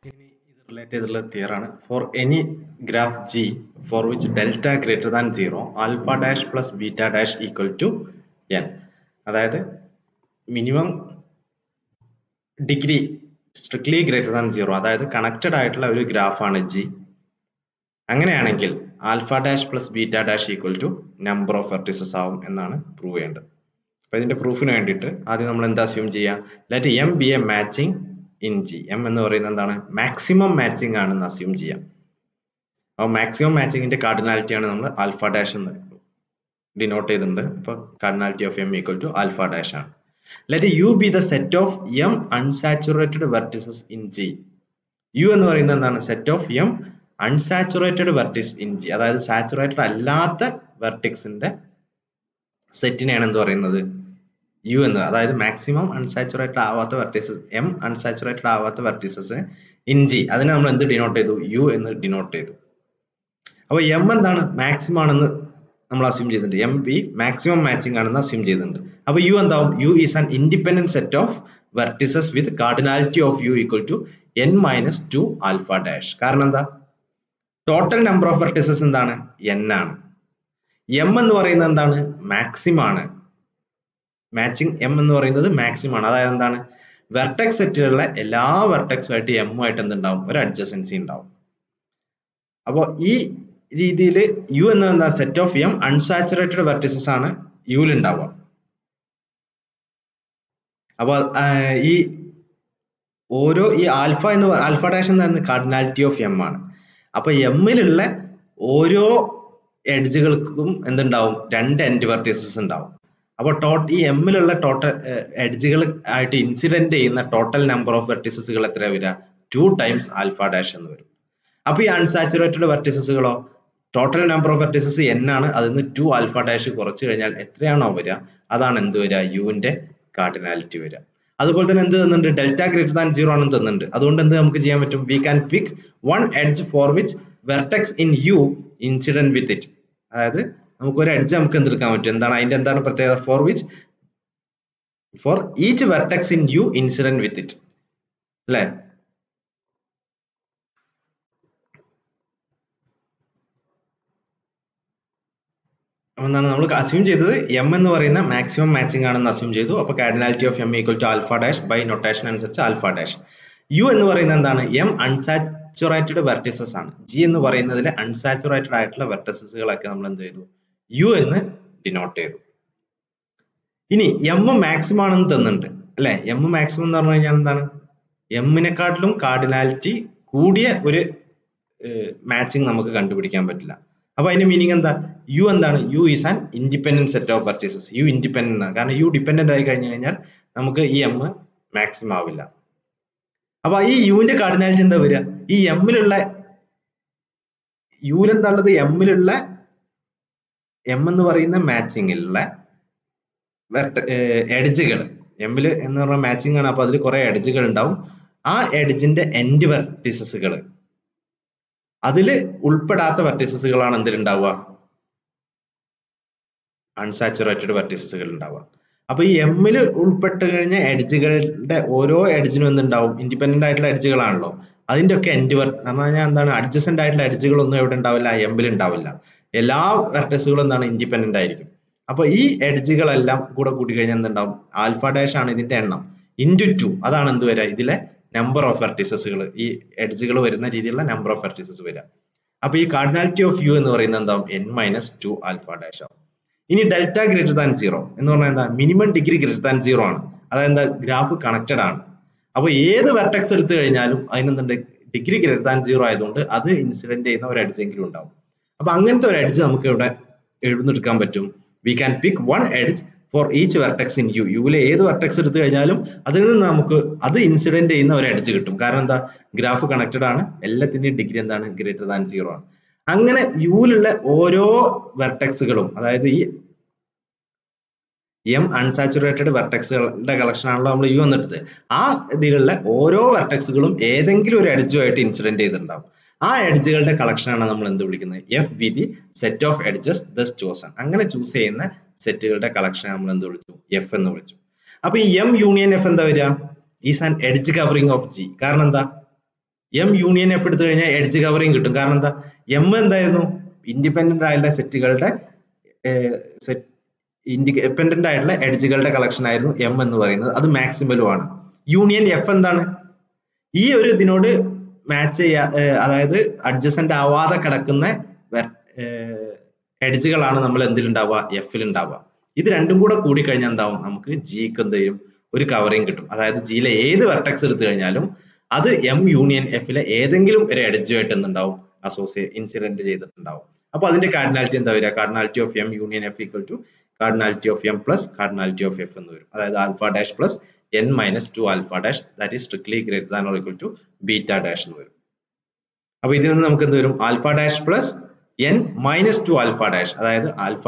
ഇനി ഇത് റിലേറ്റ് ചെയ്തിട്ടുള്ള തിയർ ആണ്. For any graph G for which delta greater than 0 alpha dash plus beta dash equal to n. അതായത് minimum degree strictly greater than 0, അതായത് connected ആയിട്ടുള്ള ഒരു ഗ്രാഫാണ് ജി. അങ്ങനെയാണെങ്കിൽ alpha dash plus beta dash equal to number of vertices ആവും എന്നാണ് prove ചെയ്യേണ്ടത്. അപ്പൊ ഇതിന്റെ പ്രൂഫിന് വേണ്ടിയിട്ട് ആദ്യം നമ്മൾ എന്താ അസ്യൂം ചെയ്യാം? Let M B A matching in G. M എന്ന് പറയുന്നത് എന്താണ്? മാക്സിമം മാച്ചിങ് ആണെന്ന് അസ്യൂം ചെയ്യാം. അപ്പോൾ മാക്സിമം മാച്ചിങ്ങിന്റെ കാർഡിനാലിറ്റി ആണ് നമ്മൾ ആൽഫ ഡാഷ് എന്ന് ഡിനോട്ട് ചെയ്തിട്ടുണ്ട്. അപ്പൊ cardinality of M equal to alpha dash ആണ്. Let U be the set of M unsaturated vertices in G. U എന്ന് പറയുന്നത് എന്താണ്? Set of M unsaturated vertices in G, അതായത് സാച്ചുറേറ്റഡ് അല്ലാത്ത വെർട്ടിക്സിന്റെ സെറ്റിനെയാണ് എന്ത് പറയുന്നത്? യു എന്ന്. അതായത് മാക്സിമം അൺസാച്ചുറേറ്റഡ് ആവാത്ത വെർട്ടിസസ്, എം അൺസാച്ചുറേറ്റഡ് ആവാത്ത വെർട്ടിസസ് ഇൻ ജി, അതിനെ നമ്മൾ എന്ത് ഡിനോട്ട് ചെയ്തു? യു എന്ന് ഡിനോട്ട് ചെയ്തു. അപ്പൊ എം എന്താണ്? മാക്സിമം ആണെന്ന് നമ്മൾ അസ്യൂം ചെയ്തിട്ടുണ്ട്. എം ബി മാക്സിമം മാച്ചിങ് ആണെന്ന് അസ്യൂം ചെയ്തിട്ടുണ്ട്. അപ്പൊ യു എന്താവും? U is an independent set of vertices with cardinality of U equal to n minus 2 alpha dash. കാരണം എന്താ? ടോട്ടൽ നമ്പർ ഓഫ് വെർട്ടിസസ് എന്താണ്? n ആണ്. എം എന്ന് പറയുന്നത് എന്താണ്? മാക്സിമം ആണ്. മാച്ചിങ് എം എന്ന് പറയുന്നത് മാക്സിമം ആണ്. അതായത് എന്താണ്? വെർട്ടെക്സ് സെറ്റിലുള്ള എല്ലാ വെർട്ടെക്സുമായിട്ട് എമ്മുമായിട്ട് എന്തുണ്ടാവും? ഒരു അഡ്ജസൻസി ഉണ്ടാവും. അപ്പോൾ ഈ രീതിയിൽ യു എന്നത് എന്താ? Set of M unsaturated vertices ആണ് യുവിൽ ഉണ്ടാവുക. അപ്പോൾ ഈ ഓരോ ഈ ആൽഫ ഡാഷ് എന്ന് പറയുന്നത് കാർഡിനാലിറ്റി ഓഫ് എം ആണ്. അപ്പൊ എമ്മിലുള്ള ഓരോ എഡ്ജുകൾക്കും എന്തുണ്ടാവും? 2 എൻഡ് വെർട്ടിസസ് ഉണ്ടാവും. അപ്പോൾ ഈ എമ്മിലുള്ള ടോട്ടൽ എഡ്ജുകൾ ആയിട്ട് ഇൻസിഡന്റ് ചെയ്യുന്ന ടോട്ടൽ നമ്പർ ഓഫ് വെർട്ടിസസുകൾ എത്രയാ വരിക? 2 ടൈംസ് ആൽഫ ഡാഷ് എന്ന് വരും. അപ്പൊ ഈ അൺസാച്ചുറേറ്റഡ് വെർട്ടിസസുകളോ? Total number of vertices n ആണ്, അതിൽ നിന്ന് 2 ആൽഫ ഡാഷ് കുറച്ച് കഴിഞ്ഞാൽ എത്രയാണോ വരിക അതാണ് എന്ത് വരിക? യുവിന്റെ കാർഡിനാലിറ്റി വരിക. അതുപോലെ തന്നെ എന്ത് തന്നിട്ടുണ്ട്? ഡെൽറ്റ ഗ്രേറ്റർ ദാൻ 0 ആണെന്ന് തന്നിട്ടുണ്ട്. അതുകൊണ്ട് എന്ത് നമുക്ക് ചെയ്യാൻ പറ്റും? We can pick one edge for which vertex in U incident with it. അതായത് നമുക്ക് ഒരു എഡ്ജ് നമുക്ക് എന്തെടുക്കാൻ പറ്റും? എന്താണ് അതിന്റെ എന്താണ് പ്രത്യേകത? For each vertex in U incident with it, അല്ലേ? എന്നാണ് നമ്മൾ അസ്യൂം ചെയ്തത്? എം എന്ന് പറയുന്ന മാക്സിമം മാച്ചിങ് ആണെന്ന് അസ്യൂം ചെയ്തു. അപ്പൊ cardinality of M equal to alpha dash by notation അനുസരിച്ച് ആൽഫ ഡാഷ്. യു എന്ന് പറയുന്നത് എന്താണ്? എം അൺസാച്ചുറേറ്റഡ് വെർട്ടിസസ് ആണ്. ജി എന്ന് പറയുന്നതിലെ അൺസാച്ചുറേറ്റഡ് ആയിട്ടുള്ള വെർട്ടിസസുകളൊക്കെ നമ്മൾ എന്ത് ചെയ്തു? യു എന്ന് ഡിനോട്ട് ചെയ്തു. ഇനി എം മാക്സിമം ആണെന്ന് തന്നിട്ടുണ്ട്, അല്ലെ? എം മാക്സിമം എന്ന് പറഞ്ഞു കഴിഞ്ഞാൽ എന്താണ്? എമ്മിനെക്കാട്ടിലും കാർഡിനാലിറ്റി കൂടിയ ഒരു മാച്ചിങ് നമുക്ക് കണ്ടുപിടിക്കാൻ പറ്റില്ല. അപ്പൊ അതിന്റെ മീനിങ് എന്താ? യു എന്താണ്? U is an independent set of vertices. U independent ആണ്. കാരണം യു ഡിപെൻഡന്റ് ആയി കഴിഞ്ഞു കഴിഞ്ഞാൽ നമുക്ക് ഈ എം മാക്സിമം ആവില്ല. അപ്പൊ ഈ യുവിന്റെ കാർഡിനാലിറ്റി എന്താ വരിക? ഈ എമ്മിലുള്ള യുവിൽ എന്താ ഉള്ളത്? എമ്മിലുള്ള എം എന്ന് പറയുന്ന മാച്ചിങ്ങിലുള്ള എഡ്ജുകൾ, എമ്മിൽ എന്ന് പറഞ്ഞ മാച്ചിങ് ആണ്. അപ്പൊ അതിൽ കുറെ എഡ്ജുകൾ ഉണ്ടാവും. ആ എഡ്ജിന്റെ എൻഡ് വെർട്ടിസസുകൾ, അതിൽ ഉൾപ്പെടാത്ത വെർട്ടിസസുകളാണ് എന്തിലുണ്ടാവുക? അൺസാച്ചുറേറ്റഡ് വെർട്ടിസസുകൾ ഉണ്ടാവുക. അപ്പൊ ഈ എമ്മിൽ ഉൾപ്പെട്ട് കഴിഞ്ഞ എഡ്ജുകളുടെ ഓരോ എഡ്ജിനും എന്തുണ്ടാവും? ഇൻഡിപെൻഡന്റ് ആയിട്ടുള്ള എഡ്ജുകളാണല്ലോ. അതിന്റെ ഒക്കെ എൻഡ് എന്ന് പറഞ്ഞാൽ എന്താണ്? അഡ്ജസന്റ് ആയിട്ടുള്ള എഡ്ജുകളൊന്നും എവിടെ ഉണ്ടാവില്ല? എമ്മിൽ ഉണ്ടാവില്ല. എല്ലാ വെർട്ടിസുകളും എന്താണ്? ഇൻഡിപെൻഡന്റ് ആയിരിക്കും. അപ്പൊ ഈ എഡ്ജുകളെല്ലാം കൂടെ കൂട്ടി കഴിഞ്ഞാൽ എന്തുണ്ടാവും? ആൽഫ ഡാഷ് ആണ് ഇതിന്റെ എണ്ണം ഇൻറ്റു 2. അതാണ് എന്ത് വരിക? ഇതിലെ നമ്പർ ഓഫ് വെർട്ടിസസുകൾ, ഈ എഡ്ജുകൾ വരുന്ന രീതിയിലുള്ള നമ്പർ ഓഫ് വെർട്ടിസസ് വരിക. അപ്പൊ ഈ കാർഡിനാലിറ്റി ഓഫ് യു എന്ന് പറയുന്നത് എന്താവും? n മൈനസ് 2 ആൽഫ ഡാഷ് ആവും. ഇനി ഡെൽറ്റ ഗ്രേറ്റർ ദാൻ 0 എന്ന് പറഞ്ഞാൽ എന്താ? മിനിമം ഡിഗ്രി ഗ്രേറ്റർ ദാൻ 0 ആണ്. അതായത് എന്താ? ഗ്രാഫ് കണക്റ്റഡ് ആണ്. അപ്പൊ ഏത് വെർട്ടെക്സ് എടുത്തു കഴിഞ്ഞാലും അതിനെന്തുണ്ട്? ഡിഗ്രി ഗ്രേറ്റർ ദാൻ 0 ആയതുകൊണ്ട് അത് ഇൻസിഡന്റ് ചെയ്യുന്ന ഒരു എഡ്ജ് എങ്കിലും ഉണ്ടാവും. അപ്പൊ അങ്ങനത്തെ ഒരു എഡ്ജ് നമുക്ക് ഇവിടെ എഴുന്നെടുക്കാൻ പറ്റും. We can pick one edge for each vertex in U. യുവിലെ ഏത് വെർട്ടെക്സ് എടുത്തു കഴിഞ്ഞാലും അതിൽ നിന്ന് നമുക്ക് അത് ഇൻസിഡന്റ് ചെയ്യുന്ന ഒരു എഡ്ജ് കിട്ടും. കാരണം എന്താ? ഗ്രാഫ് കണക്റ്റഡ് ആണ്. എല്ലാത്തിന്റെയും ഡിഗ്രി എന്താണ്? ഗ്രേറ്റർ ദാൻ 0 ആണ്. അങ്ങനെ യുവിലുള്ള ഓരോ വെർട്ടെക്സുകളും, അതായത് ഈ എം അൺസാച്ചുറേറ്റഡ് വെർട്ടെക്സുകളുടെ കളക്ഷൻ ആണല്ലോ നമ്മൾ യു എന്നെടുത്ത്. ആ ഇതിലുള്ള ഓരോ വെർട്ടെക്സുകളും ഏതെങ്കിലും ഒരു എഡ്ജുമായിട്ട് ഇൻസിഡന്റ് ചെയ്തിട്ടുണ്ടാവും. ആ എഡ്ജുകളുടെ കളക്ഷനാണ് നമ്മൾ എന്ത് വിളിക്കുന്നത്? F be the set of edges thus chosen. അങ്ങനെ ചൂസ് ചെയ്യുന്ന സെറ്റുകളുടെ കളക്ഷൻ നമ്മൾ എന്ത് വിളിച്ചു? എഫ് എന്ന് വിളിച്ചു. അപ്പൊ ഈ എം യൂണിയൻ എഫ് എന്താ വരിക? Is an edge covering of G. കാരണം എന്താ? എം യൂണിയൻ എഫ് എടുത്തു കഴിഞ്ഞാൽ എഡ്ജ് കവറിങ് കിട്ടും. കാരണം എന്താ, എം എന്തായിരുന്നു, ഇൻഡിപെൻഡന്റ് ആയിട്ടുള്ള സെറ്റുകളുടെ ഇൻഡിപെൻഡന്റ് ആയിട്ടുള്ള എഡ്ജുകളുടെ കളക്ഷൻ ആയിരുന്നു എം എന്ന് പറയുന്നത്. അത് മാക്സിമലും ആണ്. യൂണിയൻ എഫ് എന്താണ്, ഈ ഒരു ഇതിനോട് മാച്ച് ചെയ്യാ, അതായത് അഡ്ജസന്റ് ആവാതെ കിടക്കുന്ന എഡ്ജുകളാണ് നമ്മൾ എന്തിലുണ്ടാവുക, എഫിൽ ഉണ്ടാവുക. ഇത് രണ്ടും കൂടെ കൂടി കഴിഞ്ഞാൽ എന്താവും, നമുക്ക് ജിക്ക് എന്ത് ചെയ്യും, ഒരു കവറിങ് കിട്ടും. അതായത് ജിയിലെ ഏത് വെർട്ടെക്സ് എടുത്തു കഴിഞ്ഞാലും അത് എം യൂണിയൻ എഫിലെ ഏതെങ്കിലും ഒരു എഡ്ജുമായിട്ട് എന്തുണ്ടാവും, ഇൻസിഡന്റ് ചെയ്തിട്ടുണ്ടാവും. അപ്പൊ അതിന്റെ കാർഡിനാലിറ്റി എന്താ വരിക, cardinality of M union F equal to cardinality of M plus cardinality of F എന്ന് വരും. അതായത് alpha dash plus n minus 2 alpha dash that is strictly greater than or equal to beta dash എന്ന് വരും. അപ്പൊ ഇതിൽ നിന്ന് നമുക്ക് എന്ത് വരും, alpha dash plus n minus 2 alpha dash, അതായത് alpha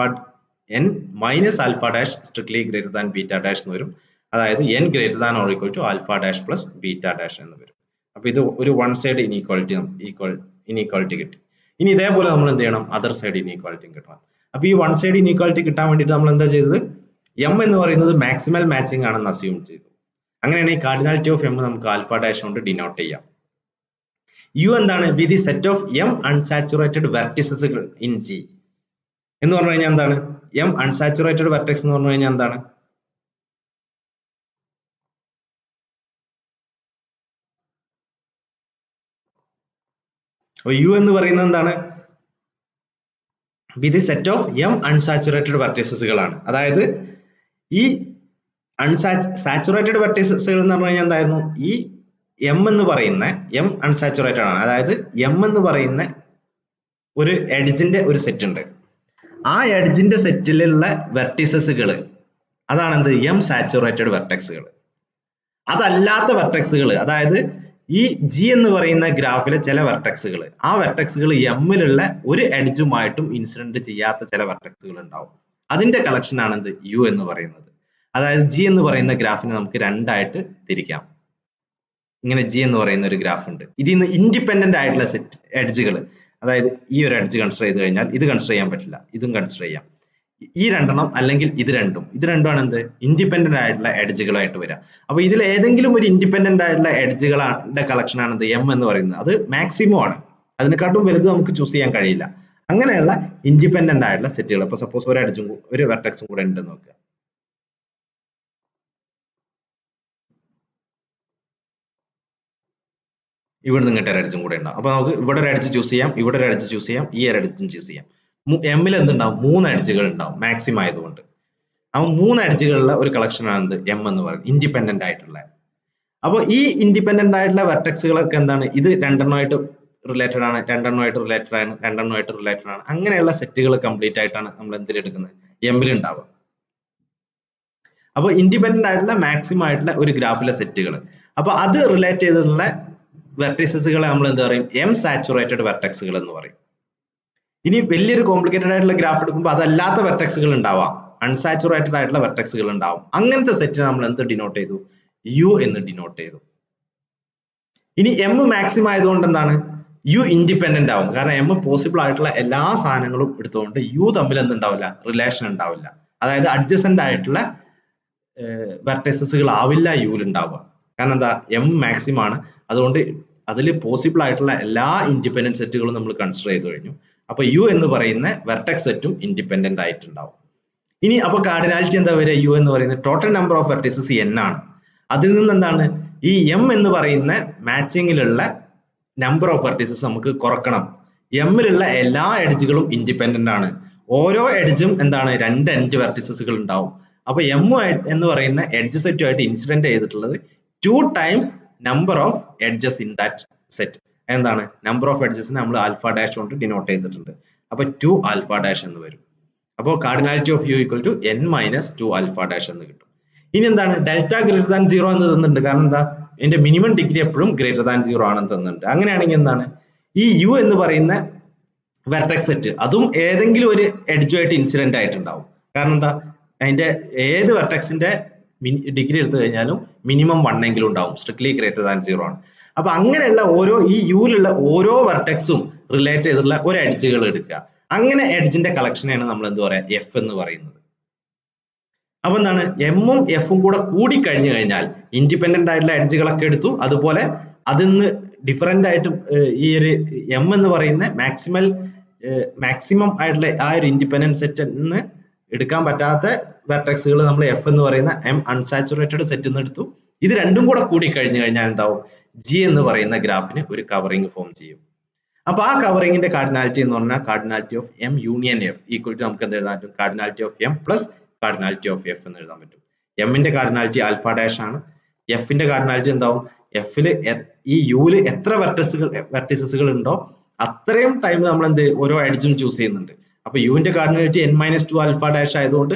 n minus alpha dash strictly greater than beta dash എന്ന് വരും. അതായത് n greater than or equal to alpha dash plus beta dash എന്ന് വരും. അപ്പൊ ഇത് ഒരു വൺ സൈഡ് ഇനീക്വാളിറ്റി കിട്ടി. ഇനി ഇതേപോലെ നമ്മൾ എന്ത് ചെയ്യണം, അതർ സൈഡ് ഇനീക്വാളിറ്റി കിട്ടണം. അപ്പൊ ഈ വൺ സൈഡ് ഇനീക്വാളിറ്റി കിട്ടാൻ വേണ്ടിയിട്ട് നമ്മൾ എന്താ ചെയ്തത്, എം എന്ന് പറയുന്നത് മാക്സിമൽ മാച്ചിങ് ആണെന്ന് അസ്യൂം ചെയ്തു. അങ്ങനെയാണെങ്കിൽ കാർഡിനാലിറ്റി ഓഫ് എം നമുക്ക് ആൽഫ ഡാഷ് കൊണ്ട് ഡിനോട്ട് ചെയ്യാം. യു എന്താണ്, with the set of M unsaturated വെർട്ടിസസുകൾ ഇൻ ജി എന്ന് പറഞ്ഞു കഴിഞ്ഞാൽ എന്താണ്, എം അൺസാച്ചുറേറ്റഡ് വെർട്ടെക്സ് എന്ന് പറഞ്ഞു കഴിഞ്ഞാൽ എന്താണ്, യു എന്ന് പറയുന്നത് എന്താണ്, വിത്ത് സെറ്റ് ഓഫ് എം അൺസാച്ചുറേറ്റഡ് വെർട്ടിസസുകളാണ്. അതായത് ഈ സാച്ചുറേറ്റഡ് വെർട്ടിസസുകൾ എന്ന് പറഞ്ഞു കഴിഞ്ഞാൽ എന്തായിരുന്നു, ഈ എം എന്ന് പറയുന്ന എം അൺസാച്ചുറേറ്റഡ് ആണ്. അതായത് എം എന്ന് പറയുന്ന ഒരു എഡ്ജിന്റെ ഒരു സെറ്റ് ഉണ്ട്. ആ എഡ്ജിന്റെ സെറ്റിലുള്ള വെർട്ടിസസുകൾ അതാണ് എന്ത്, എം സാച്ചുറേറ്റഡ് വെർട്ടെക്സുകൾ. അതല്ലാത്ത വെർട്ടെക്സുകൾ, അതായത് ഈ ജി എന്ന് പറയുന്ന ഗ്രാഫിലെ ചില വെർട്ടെക്സുകൾ, ആ വെർട്ടെക്സുകൾ എമ്മിലുള്ള ഒരു എഡ്ജുമായിട്ടും ഇൻസിഡന്റ് ചെയ്യാത്ത ചില വെർട്ടെക്സുകൾ ഉണ്ടാവും. അതിന്റെ കളക്ഷൻ ആണ് എന്ത്, യു എന്ന് പറയുന്നത്. അതായത് ജി എന്ന് പറയുന്ന ഗ്രാഫിനെ നമുക്ക് രണ്ടായിട്ട് തിരിക്കാം. ഇങ്ങനെ ജി എന്ന് പറയുന്ന ഒരു ഗ്രാഫ് ഉണ്ട്. ഇതിൽ നിന്ന് ഇൻഡിപെൻഡന്റ് ആയിട്ടുള്ള സെറ്റ് എഡ്ജുകൾ, അതായത് ഈ ഒരു എഡ്ജ് കൺസിഡർ ചെയ്ത് കഴിഞ്ഞാൽ ഇത് കൺസിഡർ ചെയ്യാൻ പറ്റില്ല, ഇതും കൺസിഡർ ചെയ്യാം. ഈ രണ്ടെണ്ണം അല്ലെങ്കിൽ ഇത് രണ്ടുമാണ് എന്ത്, ഇൻഡിപെൻഡന്റ് ആയിട്ടുള്ള എഡ്ജുകളായിട്ട് വരിക. അപ്പൊ ഇതിൽ ഏതെങ്കിലും ഒരു ഇൻഡിപെൻഡന്റ് ആയിട്ടുള്ള എഡ്ജുകളുടെ കളക്ഷൻ ആണ് എന്ത്, എം എന്ന് പറയുന്നത്. അത് മാക്സിമം ആണ്, അതിനെക്കാട്ടും വലുത് നമുക്ക് ചൂസ് ചെയ്യാൻ കഴിയില്ല. അങ്ങനെയുള്ള ഇൻഡിപെൻഡന്റ് ആയിട്ടുള്ള സെറ്റുകൾ, അപ്പൊ സപ്പോസ് ഒരു എഡ്ജും ഒരു വെർട്ടെക്സും കൂടെ ഉണ്ടെന്ന് നോക്കുക. ഇവിടെ നിങ്ങട്ട് ഒരു എഡ്ജും കൂടെ ഉണ്ടാവും. അപ്പൊ നമുക്ക് ഇവിടെ ഒരു എഡ്ജ് ചൂസ് ചെയ്യാം, ഇവിടെ ഒരു എഡ്ജ് ചൂസ് ചെയ്യാം, ഈ ഒരു എഡ്ജും ചൂസ് ചെയ്യാം. എമ്മിൽ എന്തുണ്ടാവും, 3 എഡ്ജുകൾ ഉണ്ടാവും മാക്സിമം ആയതുകൊണ്ട്. അപ്പൊ 3 എഡ്ജുകളുള്ള ഒരു കളക്ഷൻ ആണ് എം എന്ന് പറയുന്നത്, ഇൻഡിപെൻഡന്റ് ആയിട്ടുള്ള. അപ്പോൾ ഈ ഇൻഡിപെൻഡന്റ് ആയിട്ടുള്ള വെർട്ടെക്സുകളൊക്കെ എന്താണ്, ഇത് രണ്ടെണ്ണമായിട്ട് റിലേറ്റഡ് ആണ്, രണ്ടെണ്ണമായിട്ട് റിലേറ്റഡ് ആണ്, രണ്ടെണ്ണമായിട്ട് റിലേറ്റഡ് ആണ്. അങ്ങനെയുള്ള സെറ്റുകൾ കംപ്ലീറ്റ് ആയിട്ടാണ് നമ്മൾ എന്തിലെടുക്കുന്നത്, എമ്മിൽ ഉണ്ടാവുക. അപ്പോൾ ഇൻഡിപെൻഡന്റ് ആയിട്ടുള്ള മാക്സിമം ആയിട്ടുള്ള ഒരു ഗ്രാഫിലെ സെറ്റുകൾ, അപ്പൊ അത് റിലേറ്റ് ചെയ്തിട്ടുള്ള വെർട്ടിസസുകളെ നമ്മൾ എന്ത് പറയും, എം സാച്ചുറേറ്റഡ് വെർട്ടെക്സുകൾ എന്ന് പറയും. ഇനി വലിയൊരു കോംപ്ലിക്കേറ്റഡ് ആയിട്ടുള്ള ഗ്രാഫ് എടുക്കുമ്പോൾ അതല്ലാത്ത വെർട്ടെക്സുകൾ ഉണ്ടാവാം, അൺസാച്ചുറേറ്റഡ് ആയിട്ടുള്ള വെർട്ടെക്സുകൾ ഉണ്ടാവും. അങ്ങനത്തെ സെറ്റിനെ നമ്മൾ എന്ത് ഡിനോട്ട് ചെയ്തു, യു എന്ന് ഡിനോട്ട് ചെയ്തു. ഇനി എം മാക്സിമം ആയതുകൊണ്ട് എന്താണ്, യു ഇൻഡിപെൻഡന്റ് ആവും. കാരണം എം പോസിബിൾ ആയിട്ടുള്ള എല്ലാ സാധനങ്ങളും എടുത്തുകൊണ്ട് യു തമ്മിൽ എന്തുണ്ടാവില്ല, റിലേഷൻ ഉണ്ടാവില്ല. അതായത് അഡ്ജസന്റ് ആയിട്ടുള്ള വെർട്ടിസസുകൾ ആവില്ല യുവിൽ ഉണ്ടാവുക. കാരണം എന്താ, എം മാക്സിമം ആണ്, അതുകൊണ്ട് അതിൽ പോസിബിൾ ആയിട്ടുള്ള എല്ലാ ഇൻഡിപെൻഡന്റ് സെറ്റുകളും നമ്മൾ കൺസിഡർ ചെയ്ത് കഴിഞ്ഞു. അപ്പൊ യു എന്ന് പറയുന്ന വെർട്ടെക്സ് സെറ്റും ഇൻഡിപെൻഡന്റ് ആയിട്ടുണ്ടാവും. ഇനി അപ്പൊ കാർഡിനാലിറ്റി എന്താ വരിക, യു എന്ന് പറയുന്ന total number of vertices N ആണ്. അതിൽ നിന്ന് എന്താണ്, ഈ എം എന്ന് പറയുന്ന മാച്ചിങ്ങിലുള്ള നമ്പർ ഓഫ് വെർട്ടിസസ് നമുക്ക് കുറക്കണം. എമ്മിലുള്ള എല്ലാ എഡ്ജുകളും ഇൻഡിപെൻഡന്റ് ആണ്. ഓരോ എഡ്ജും എന്താണ്, 2 എഡ്ജ് വെർട്ടിസസുകൾ ഉണ്ടാവും. അപ്പൊ എം എന്ന് പറയുന്ന എഡ്ജ് സെറ്റുമായിട്ട് ഇൻസിഡന്റ് ചെയ്തിട്ടുള്ളത് 2 times number of edges in that set. എന്താണ്, നമ്പർ ഓഫ് എഡ്ജസ് നമ്മൾ ആൽഫ ഡാഷ് കൊണ്ട് ഡിനോട്ട് ചെയ്തിട്ടുണ്ട്. അപ്പൊ 2 ആൽഫ ഡാഷ് എന്ന് വരും. അപ്പോൾ cardinality of U equal to n minus 2 alpha dash എന്ന് കിട്ടും. ഇനി എന്താണ്, ഡെൽറ്റ ഗ്രേറ്റർ ദാൻ 0 എന്ന് തന്നിട്ടുണ്ട്. കാരണം എന്താ, ഇതിന്റെ മിനിമം ഡിഗ്രി എപ്പോഴും ഗ്രേറ്റർ ദാൻ 0 ആണെന്ന് തന്നിട്ടുണ്ട്. അങ്ങനെയാണെങ്കിൽ എന്താണ്, ഈ യു എന്ന് പറയുന്ന വെർട്ടെക്സ് സെറ്റ് അതും ഏതെങ്കിലും ഒരു എഡ്ജുമായിട്ട് ഇൻസിഡന്റ് ആയിട്ടുണ്ടാവും. കാരണം എന്താ, അതിന്റെ ഏത് വെർട്ടെക്സിന്റെ ഡിഗ്രി എടുത്തു കഴിഞ്ഞാലും മിനിമം 1 എങ്കിലും ഉണ്ടാവും, സ്ട്രിക്ട്ലി ഗ്രേറ്റർ ദാൻ 0 ആണ്. അപ്പൊ അങ്ങനെയുള്ള ഈ യുവിലുള്ള ഓരോ വെർട്ടെക്സും റിലേറ്റ് ചെയ്തിട്ടുള്ള ഒരു എഡ്ജുകൾ എടുക്കുക. അങ്ങനെ എഡ്ജിന്റെ കളക്ഷനെയാണ് നമ്മൾ എന്ത് പറയാ, എഫ് എന്ന് പറയുന്നത്. അപ്പൊ എന്താണ്, എമ്മും എഫും കൂടെ കൂടി കഴിഞ്ഞു കഴിഞ്ഞാൽ ഇൻഡിപെൻഡന്റ് ആയിട്ടുള്ള എഡ്ജുകളൊക്കെ എടുത്തു, അതുപോലെ അതിൽ നിന്ന് ഡിഫറെന്റ് ആയിട്ട് ഈ ഒരു എം എന്ന് പറയുന്ന മാക്സിമം ആയിട്ടുള്ള ആ ഒരു ഇൻഡിപെൻഡന്റ് സെറ്റ് നിന്ന് എടുക്കാൻ പറ്റാത്ത വെർട്ടെക്സുകൾ നമ്മൾ എഫ് എന്ന് പറയുന്ന എം അൺസാച്ചുറേറ്റഡ് സെറ്റ് നിന്ന് എടുത്തു. ഇത് രണ്ടും കൂടെ കൂടി കഴിഞ്ഞു കഴിഞ്ഞാൽ എന്താവും, ജി എന്ന് പറയുന്ന ഗ്രാഫിന് ഒരു കവറിംഗ് ഫോം ചെയ്യും. അപ്പൊ ആ കവറിംഗിന്റെ കാർഡിനാലിറ്റി എന്ന് പറഞ്ഞാൽ cardinality of M union F equal to നമുക്ക് എന്ത് എഴുതാൻ പറ്റും, cardinality of M plus cardinality of F എന്ന് എഴുതാൻ പറ്റും. എമ്മിന്റെ കാർഡിനാലിറ്റി ആൽഫ ഡാഷ് ആണ്, എഫിന്റെ കാർഡിനാലിറ്റി എന്താവും, എഫില് ഈ യുവില് എത്ര വെർട്ടിസസുകൾ ഉണ്ടോ അത്രയും ടൈം നമ്മൾ എന്ത് ഓരോ എഡ്ജും ചൂസ് ചെയ്യുന്നുണ്ട്. അപ്പൊ യുവിന്റെ കാർഡിനാലിറ്റി n-2 ആൽഫ ഡാഷ് ആയതുകൊണ്ട്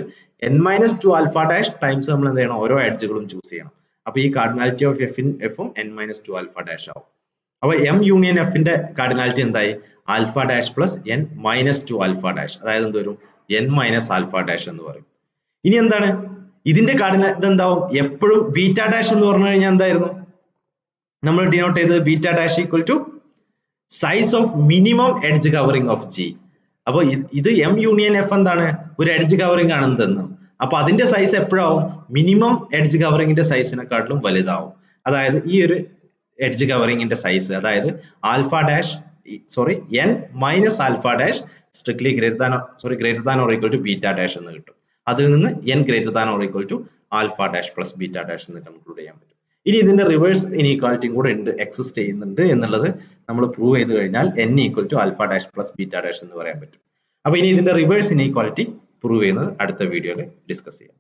n-2 ആൽഫ ഡാഷ് ടൈംസ് നമ്മൾ എന്ത് ചെയ്യണം, ഓരോ എഡ്ജുകളും ചൂസ് ചെയ്യണം. അപ്പൊ ഈ കാർഡിനാലിറ്റി ഓഫ് എഫും n-2 ആൽഫ ഡാഷ് ആവും. അപ്പൊ എം യൂണിയൻ എഫിന്റെ കാർഡിനാലിറ്റി എന്തായി, alpha dash plus n-2 alpha dash, അതായത് എന്ത് വരും, n- ആൽഫ ഡാഷ് എന്ന് പറയും. ഇനി എന്താണ് ഇതിന്റെ കാർഡിനാലിറ്റി, എന്താവും, എപ്പോഴും ബീറ്റ ഡാഷ് എന്ന് പറഞ്ഞു കഴിഞ്ഞാൽ എന്തായിരുന്നു നമ്മൾ ഡിനോട്ട് ചെയ്തത്, beta dash equal to size of minimum edge covering of G. അപ്പൊ ഇത് എം യൂണിയൻ എഫ് എന്താണ്, ഒരു എഡ്ജ് കവറിംഗ് ആണെന്ന് തന്നു. അപ്പൊ അതിന്റെ സൈസ് എപ്പോഴാവും, മിനിമം എഡ്ജ് കവറിംഗിന്റെ സൈസിനെക്കാട്ടിലും വലുതാവും. അതായത് ഈ ഒരു എഡ്ജ് കവറിംഗിന്റെ സൈസ്, അതായത് alpha dash n- alpha dash strictly greater than or equal to beta dash എന്ന് കിട്ടും. അതിൽ നിന്ന് n greater than or equal to alpha dash plus beta dash എന്ന് കൺക്ലൂഡ് ചെയ്യാൻ പറ്റും. ഇനി ഇതിന്റെ റിവേഴ്സ് ഇനീക്വാലിറ്റിയും കൂടെ എക്സിസ്റ്റ് ചെയ്യുന്നുണ്ട് എന്നുള്ളത് നമ്മൾ പ്രൂവ് ചെയ്ത് കഴിഞ്ഞാൽ n equal to alpha dash plus beta dash എന്ന് പറയാൻ പറ്റും. അപ്പൊ ഇനി ഇതിന്റെ റിവേഴ്സ് ഇനീക്വാലിറ്റി പ്രൂവ് ചെയ്യുന്നത് അടുത്ത വീഡിയോയിൽ ഡിസ്കസ് ചെയ്യാം.